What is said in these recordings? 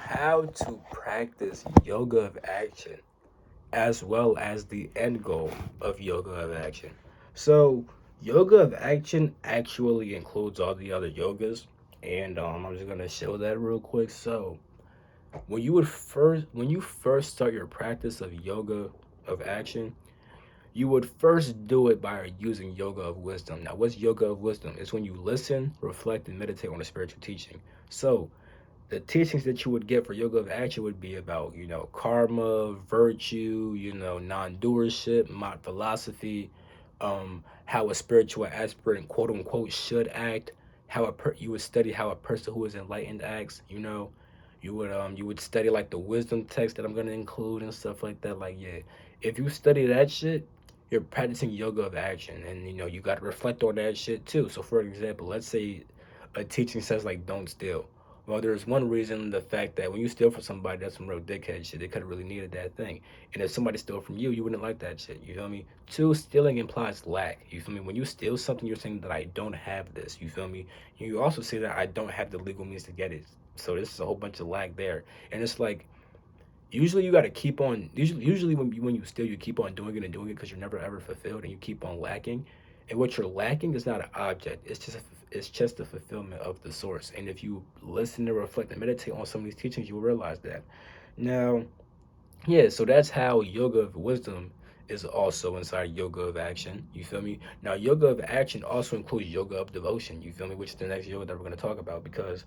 how to practice yoga of action as well as the end goal of yoga of action. So, yoga of action actually includes all the other yogas, and I'm just gonna show that real quick. So, when you first start your practice of yoga of action, you would first do it by using yoga of wisdom. Now, what's yoga of wisdom? It's when you listen, reflect, and meditate on a spiritual teaching. So, the teachings that you would get for yoga of action would be about karma, virtue, non-doership, Mott philosophy, how a spiritual aspirant quote unquote should act, you would study how a person who is enlightened acts. You would study like the wisdom text that I'm gonna include and stuff like that. Like, yeah, if you study that shit, you're practicing yoga of action, and you got to reflect on that shit too. So for example, let's say a teaching says like don't steal. Well, there's one reason, the fact that when you steal from somebody, that's some real dickhead shit. They could have really needed that thing. And if somebody stole from you, you wouldn't like that shit. You feel me? Two, stealing implies lack. You feel me? When you steal something, you're saying that I don't have this. You feel me? You also say that I don't have the legal means to get it. So this is a whole bunch of lack there. And it's like, usually you got to keep on, usually when you steal, you keep on doing it and doing it because you're never ever fulfilled and you keep on lacking. And what you're lacking is not an object. It's just the fulfillment of the source. And if you listen and reflect and meditate on some of these teachings, you'll realize that. Now, yeah, so that's how yoga of wisdom is also inside yoga of action. You feel me? Now, yoga of action also includes yoga of devotion. You feel me? Which is the next yoga that we're going to talk about, because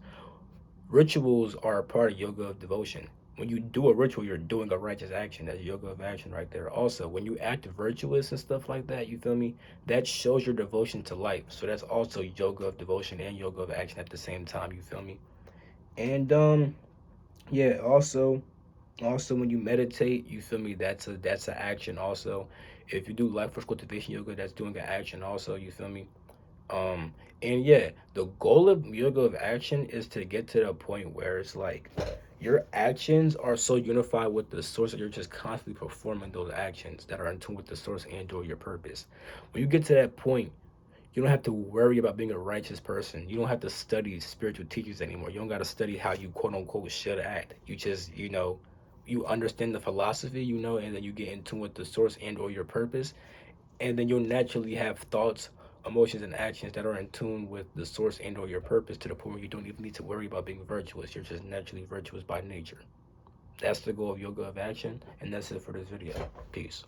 rituals are a part of yoga of devotion. When you do a ritual, you're doing a righteous action. That's yoga of action right there. Also, when you act virtuous and stuff like that, you feel me? That shows your devotion to life. So that's also yoga of devotion and yoga of action at the same time. You feel me? And yeah. Also when you meditate, you feel me? That's an action. Also, if you do life force cultivation yoga, that's doing an action. Also, you feel me? Um, and yeah, the goal of yoga of action is to get to the point where it's like your actions are so unified with the source that you're just constantly performing those actions that are in tune with the source and or your purpose. When you get to that point, you don't have to worry about being a righteous person. You don't have to study spiritual teachings anymore. You don't got to study how you quote unquote should act. You just, you understand the philosophy, and then you get in tune with the source and or your purpose, and then you'll naturally have thoughts, emotions, and actions that are in tune with the source and or your purpose, to the point where you don't even need to worry about being virtuous. You're just naturally virtuous by nature. That's the goal of yoga of action, and that's it for this video. Peace.